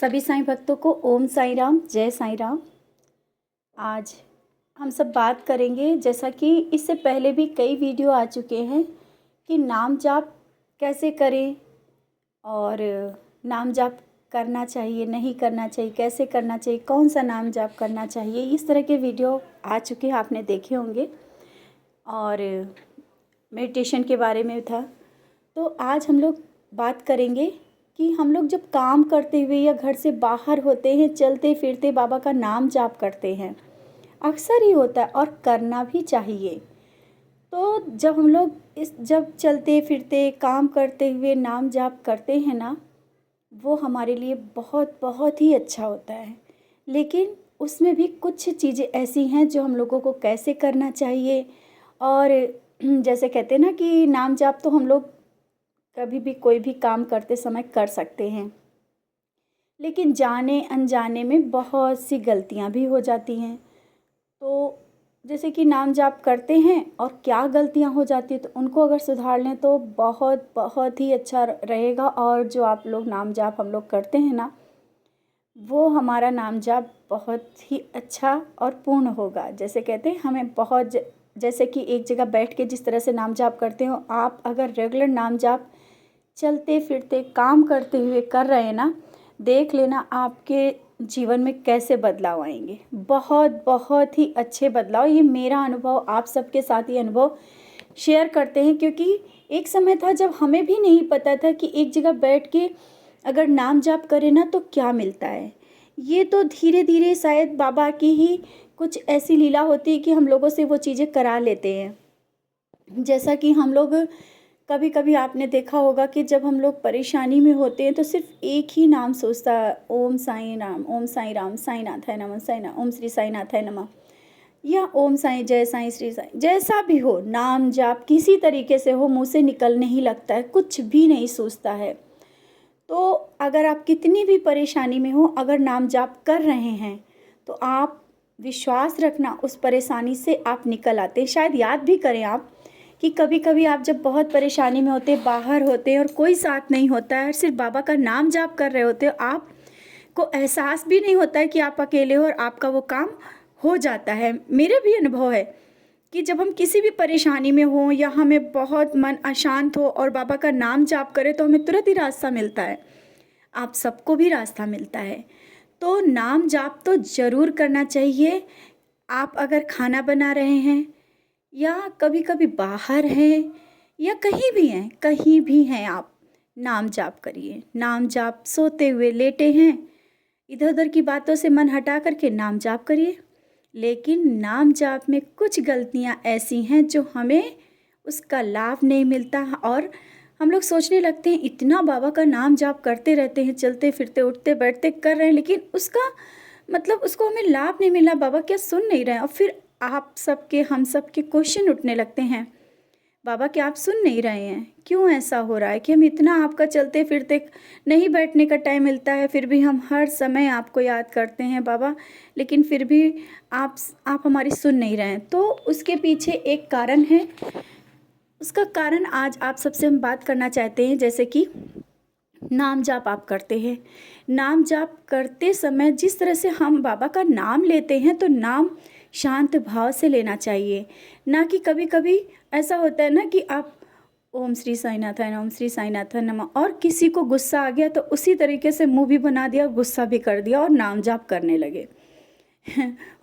सभी साईं भक्तों को ओम साईं राम, जय साईं राम। आज हम सब बात करेंगे, जैसा कि इससे पहले भी कई वीडियो आ चुके हैं कि नाम जाप कैसे करें और नाम जाप करना चाहिए, नहीं करना चाहिए, कैसे करना चाहिए, कौन सा नाम जाप करना चाहिए। इस तरह के वीडियो आ चुके हैं, आपने देखे होंगे। और मेडिटेशन के बारे में था। तो आज हम लोग बात करेंगे कि हम लोग जब काम करते हुए या घर से बाहर होते हैं, चलते फिरते बाबा का नाम जाप करते हैं, अक्सर ही होता है और करना भी चाहिए। तो जब हम लोग जब चलते फिरते काम करते हुए नाम जाप करते हैं ना, वो हमारे लिए बहुत बहुत ही अच्छा होता है। लेकिन उसमें भी कुछ चीज़ें ऐसी हैं जो हम लोगों को कैसे करना चाहिए। और जैसे कहते हैं ना कि नाम जाप तो हम लोग कभी भी कोई भी काम करते समय कर सकते हैं, लेकिन जाने अनजाने में बहुत सी गलतियां भी हो जाती हैं। तो जैसे कि नाम जाप करते हैं और क्या गलतियां हो जाती हैं, तो उनको अगर सुधार लें तो बहुत बहुत ही अच्छा रहेगा। और जो आप लोग नाम जाप हम लोग करते हैं ना, वो हमारा नाम जाप बहुत ही अच्छा और पूर्ण होगा। जैसे कहते हैं हमें बहुत जैसे कि एक जगह बैठ के जिस तरह से नाम जाप करते हो, आप अगर रेगुलर नाम जाप चलते फिरते काम करते हुए कर रहे हैं ना, देख लेना आपके जीवन में कैसे बदलाव आएंगे। बहुत बहुत ही अच्छे बदलाव। ये मेरा अनुभव, आप सबके साथ ये अनुभव शेयर करते हैं, क्योंकि एक समय था जब हमें भी नहीं पता था कि एक जगह बैठ के अगर नाम जाप करें ना तो क्या मिलता है। ये तो धीरे धीरे शायद बाबा की ही कुछ ऐसी लीला होती है कि हम लोगों से वो चीज़ें करा लेते हैं। जैसा कि हम लोग कभी कभी आपने देखा होगा कि जब हम लोग परेशानी में होते हैं तो सिर्फ एक ही नाम सोचता है, ओम साईं राम, ओम साईं राम, साईं नाथाय नमः, साईं ओम श्री साईं नाथाय नमः, या ओम साईं, जय साईं, श्री साईं, जैसा भी हो नाम जाप किसी तरीके से हो, मुंह से निकलने ही लगता है, कुछ भी नहीं सोचता है। तो अगर आप कितनी भी परेशानी में हो, अगर नाम जाप कर रहे हैं तो आप विश्वास रखना उस परेशानी से आप निकल आते हैं। शायद याद भी करें आप कि कभी कभी आप जब बहुत परेशानी में होते, बाहर होते और कोई साथ नहीं होता है, सिर्फ बाबा का नाम जाप कर रहे होते हो, आपको एहसास भी नहीं होता है कि आप अकेले हो और आपका वो काम हो जाता है। मेरे भी अनुभव है कि जब हम किसी भी परेशानी में हो या हमें बहुत मन अशांत हो और बाबा का नाम जाप करें तो हमें तुरंत ही रास्ता मिलता है। आप सबको भी रास्ता मिलता है। तो नाम जाप तो ज़रूर करना चाहिए। आप अगर खाना बना रहे हैं या कभी कभी बाहर हैं या कहीं भी हैं, आप नाम जाप करिए। नाम जाप सोते हुए, लेटे हैं, इधर उधर की बातों से मन हटा करके नाम जाप करिए। लेकिन नाम जाप में कुछ गलतियां ऐसी हैं जो हमें उसका लाभ नहीं मिलता और हम लोग सोचने लगते हैं इतना बाबा का नाम जाप करते रहते हैं, चलते फिरते उठते बैठते कर रहे हैं, लेकिन उसका मतलब उसको हमें लाभ नहीं मिला, बाबा क्या सुन नहीं रहे हैं। और फिर आप सबके, हम सबके क्वेश्चन उठने लगते हैं, बाबा क्या आप सुन नहीं रहे हैं? क्यों ऐसा हो रहा है कि हम इतना आपका चलते फिरते नहीं बैठने का टाइम मिलता है, फिर भी हम हर समय आपको याद करते हैं बाबा, लेकिन फिर भी आप हमारी सुन नहीं रहे हैं। तो उसके पीछे एक कारण है। उसका कारण आज आप सबसे हम बात करना चाहते हैं। जैसे कि नाम जाप आप करते हैं, नाम जाप करते समय जिस तरह से हम बाबा का नाम लेते हैं तो नाम शांत भाव से लेना चाहिए। ना कि कभी कभी ऐसा होता है ना कि आप ओम श्री साईनाथाय नमः, ओम श्री साईनाथाय नमः, और किसी को गुस्सा आ गया तो उसी तरीके से मुंह भी बना दिया, गुस्सा भी कर दिया और नाम जाप करने लगे।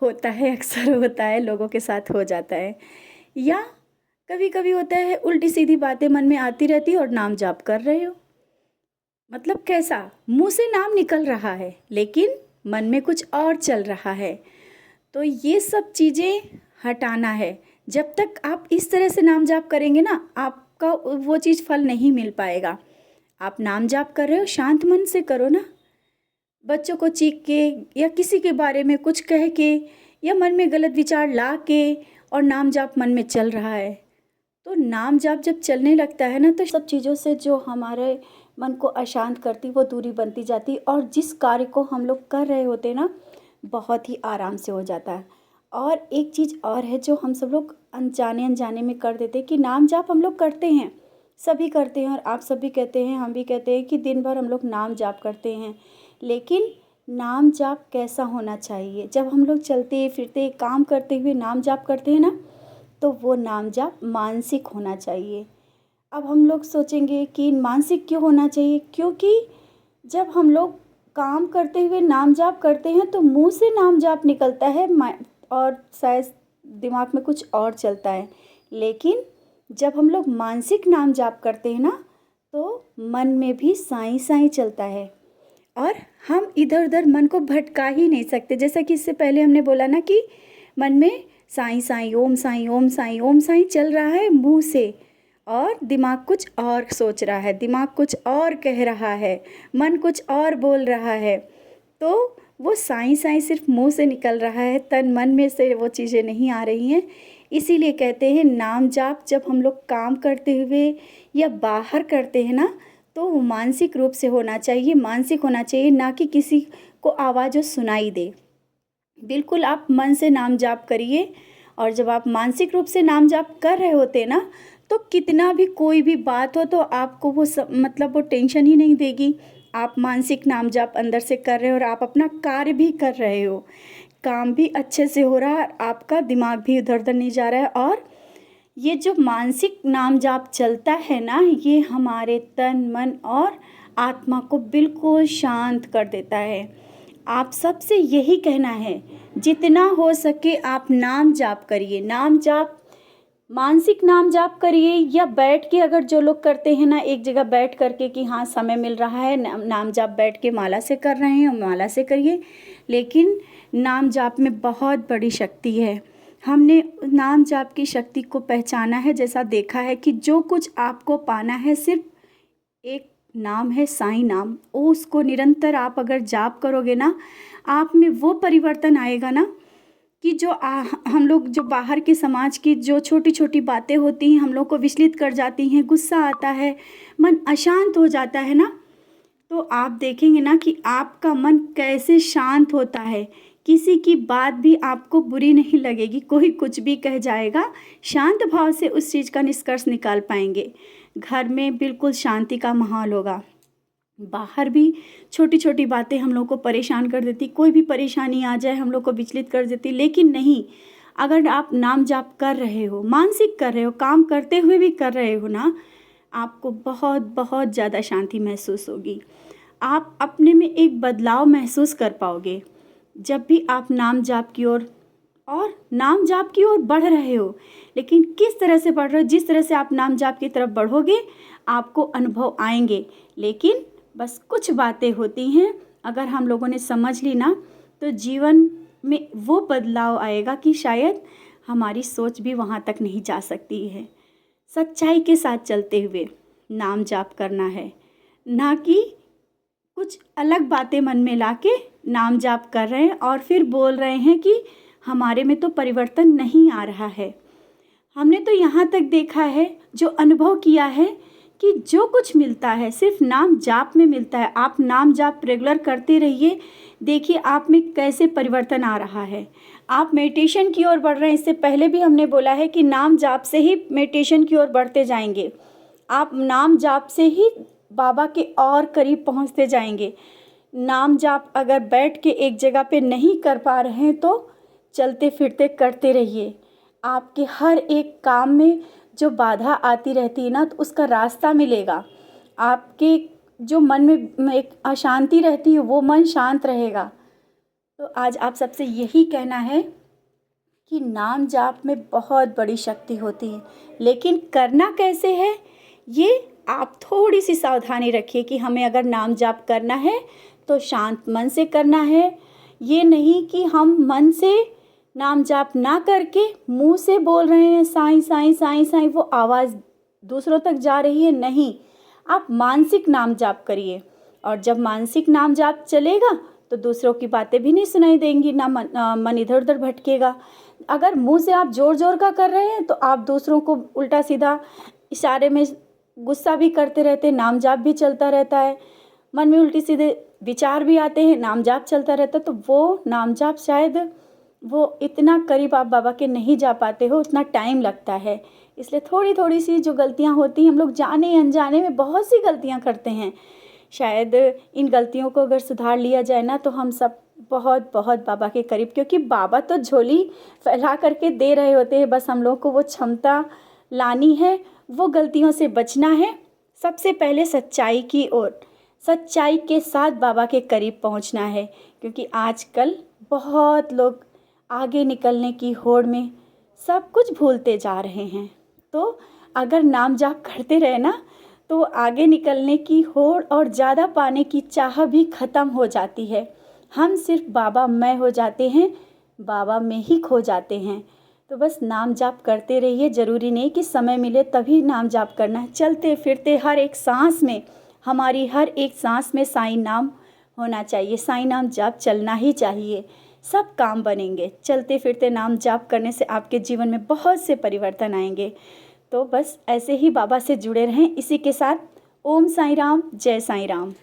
होता है, अक्सर होता है, लोगों के साथ हो जाता है। या कभी कभी होता है उल्टी सीधी बातें मन में आती रहती और नाम जाप कर रहे हो, मतलब कैसा, मुंह से नाम निकल रहा है लेकिन मन में कुछ और चल रहा है। तो ये सब चीज़ें हटाना है। जब तक आप इस तरह से नाम जाप करेंगे ना, आपका वो चीज़ फल नहीं मिल पाएगा। आप नाम जाप कर रहे हो, शांत मन से करो ना। बच्चों को चीख के या किसी के बारे में कुछ कह के या मन में गलत विचार ला के और नाम जाप मन में चल रहा है, तो नाम जाप जब चलने लगता है ना, तो सब चीज़ों से जो हमारे मन को अशांत करती वो दूरी बनती जाती, और जिस कार्य को हम लोग कर रहे होते ना, बहुत ही आराम से हो जाता है। और एक चीज़ और है जो हम सब लोग अनजाने अनजाने में कर देते हैं कि नाम जाप हम लोग करते हैं, सभी करते हैं, और आप सभी कहते हैं, हम भी कहते हैं कि दिन भर हम लोग नाम जाप करते हैं, लेकिन नाम जाप कैसा होना चाहिए? जब हम लोग चलते फिरते काम करते हुए नाम जाप करते हैं ना, तो वो नाम जाप मानसिक होना चाहिए। अब हम लोग सोचेंगे कि मानसिक क्यों होना चाहिए? क्योंकि जब हम लोग काम करते हुए नाम जाप करते हैं तो मुंह से नाम जाप निकलता है और शायद दिमाग में कुछ और चलता है। लेकिन जब हम लोग मानसिक नाम जाप करते हैं ना, तो मन में भी साईं साईं चलता है और हम इधर उधर मन को भटका ही नहीं सकते। जैसा कि इससे पहले हमने बोला ना कि मन में साईं साईं ओम साईं ओम साईं ओम साईं चल रहा है मुंह से, और दिमाग कुछ और सोच रहा है, दिमाग कुछ और कह रहा है, मन कुछ और बोल रहा है। तो वो साईं साईं सिर्फ मुंह से निकल रहा है, तन मन में से वो चीज़ें नहीं आ रही हैं। इसीलिए कहते हैं नाम जाप जब हम लोग काम करते हुए या बाहर करते हैं ना, तो वो मानसिक रूप से होना चाहिए, मानसिक होना चाहिए, ना कि किसी को आवाज़ जो सुनाई दे। बिल्कुल आप मन से नाम जाप करिए, और जब आप मानसिक रूप से नाम जाप कर रहे होते हैं ना, तो कितना भी कोई भी बात हो तो आपको वो मतलब वो टेंशन ही नहीं देगी। आप मानसिक नाम जाप अंदर से कर रहे हो और आप अपना कार्य भी कर रहे हो, काम भी अच्छे से हो रहा है, आपका दिमाग भी इधर उधर नहीं जा रहा है। और ये जो मानसिक नाम जाप चलता है ना, ये हमारे तन मन और आत्मा को बिल्कुल शांत कर देता है। आप सबसे यही कहना है, जितना हो सके आप नाम जाप करिए। नाम जाप मानसिक नाम जाप करिए, या बैठ के अगर जो लोग करते हैं ना एक जगह बैठ करके कि हाँ समय मिल रहा है, नाम जाप बैठ के माला से कर रहे हैं, माला से करिए। लेकिन नाम जाप में बहुत बड़ी शक्ति है। हमने नाम जाप की शक्ति को पहचाना है, जैसा देखा है कि जो कुछ आपको पाना है सिर्फ एक नाम है, साईं नाम। उसको निरंतर आप अगर जाप करोगे ना, आप में वो परिवर्तन आएगा ना कि जो हम लोग जो बाहर के समाज की जो छोटी छोटी बातें होती हैं हम लोग को विचलित कर जाती हैं, गुस्सा आता है, मन अशांत हो जाता है ना, तो आप देखेंगे ना कि आपका मन कैसे शांत होता है। किसी की बात भी आपको बुरी नहीं लगेगी, कोई कुछ भी कह जाएगा, शांत भाव से उस चीज़ का निष्कर्ष निकाल पाएंगे। घर में बिल्कुल शांति का माहौल होगा। बाहर भी छोटी छोटी बातें हम लोग को परेशान कर देती, कोई भी परेशानी आ जाए हम लोग को विचलित कर देती। लेकिन नहीं, अगर आप नाम जाप कर रहे हो, मानसिक कर रहे हो, काम करते हुए भी कर रहे हो ना, आपको बहुत बहुत ज़्यादा शांति महसूस होगी। आप अपने में एक बदलाव महसूस कर पाओगे जब भी आप नाम जाप की ओर और नाम जाप की ओर बढ़ रहे हो। लेकिन किस तरह से बढ़ रहे हो? जिस तरह से आप नाम जाप की तरफ बढ़ोगे आपको अनुभव आएंगे। लेकिन बस कुछ बातें होती हैं, अगर हम लोगों ने समझ ली ना, तो जीवन में वो बदलाव आएगा कि शायद हमारी सोच भी वहाँ तक नहीं जा सकती है। सच्चाई के साथ चलते हुए नाम जाप करना है, ना कि कुछ अलग बातें मन में लाके नाम जाप कर रहे हैं और फिर बोल रहे हैं कि हमारे में तो परिवर्तन नहीं आ रहा है। हमने तो यहाँ तक देखा है, जो अनुभव किया है, कि जो कुछ मिलता है सिर्फ नाम जाप में मिलता है। आप नाम जाप रेगुलर करते रहिए, देखिए आप में कैसे परिवर्तन आ रहा है। आप मेडिटेशन की ओर बढ़ रहे हैं। इससे पहले भी हमने बोला है कि नाम जाप से ही मेडिटेशन की ओर बढ़ते जाएंगे। आप नाम जाप से ही बाबा के और करीब पहुंचते जाएंगे। नाम जाप अगर बैठ के एक जगह पे नहीं कर पा रहे हैं तो चलते फिरते करते रहिए। आपके हर एक काम में जो बाधा आती रहती है ना, तो उसका रास्ता मिलेगा। आपके जो मन में एक अशांति रहती है वो मन शांत रहेगा। तो आज आप सबसे यही कहना है कि नाम जाप में बहुत बड़ी शक्ति होती है, लेकिन करना कैसे है ये आप थोड़ी सी सावधानी रखिए कि हमें अगर नाम जाप करना है तो शांत मन से करना है। ये नहीं कि हम मन से नाम जाप ना करके मुंह से बोल रहे हैं साईं साईं साईं साईं, वो आवाज़ दूसरों तक जा रही है। नहीं, आप मानसिक नाम जाप करिए, और जब मानसिक नाम जाप चलेगा तो दूसरों की बातें भी नहीं सुनाई देंगी, ना मन इधर उधर भटकेगा। अगर मुंह से आप जोर जोर का कर रहे हैं तो आप दूसरों को उल्टा सीधा इशारे में गुस्सा भी करते रहते हैं, नाम जाप भी चलता रहता है, मन में उल्टी सीधे विचार भी आते हैं, नाम जाप चलता रहता है। तो वो नाम जाप शायद वो इतना करीब आप बाबा के नहीं जा पाते हो, उतना टाइम लगता है। इसलिए थोड़ी थोड़ी सी जो गलतियां होती हैं, हम लोग जाने अनजाने में बहुत सी गलतियां करते हैं, शायद इन गलतियों को अगर सुधार लिया जाए ना तो हम सब बहुत बहुत बाबा के करीब, क्योंकि बाबा तो झोली फैला करके दे रहे होते हैं, बस हम लोग को वो क्षमता लानी है, वो गलतियों से बचना है, सबसे पहले सच्चाई की ओर, सच्चाई के साथ बाबा के करीब पहुंचना है। क्योंकि आजकल बहुत लोग आगे निकलने की होड़ में सब कुछ भूलते जा रहे हैं। तो अगर नाम जाप करते रहे ना तो आगे निकलने की होड़ और ज़्यादा पाने की चाह भी ख़त्म हो जाती है। हम सिर्फ बाबा मैं हो जाते हैं, बाबा में ही खो जाते हैं। तो बस नाम जाप करते रहिए, ज़रूरी नहीं कि समय मिले तभी नाम जाप करना है। चलते फिरते हर एक सांस में, हमारी हर एक सांस में साईं नाम होना चाहिए, साईं नाम जाप चलना ही चाहिए, सब काम बनेंगे। चलते फिरते नाम जाप करने से आपके जीवन में बहुत से परिवर्तन आएंगे। तो बस ऐसे ही बाबा से जुड़े रहें। इसी के साथ ओम साईं राम, जय साईं राम।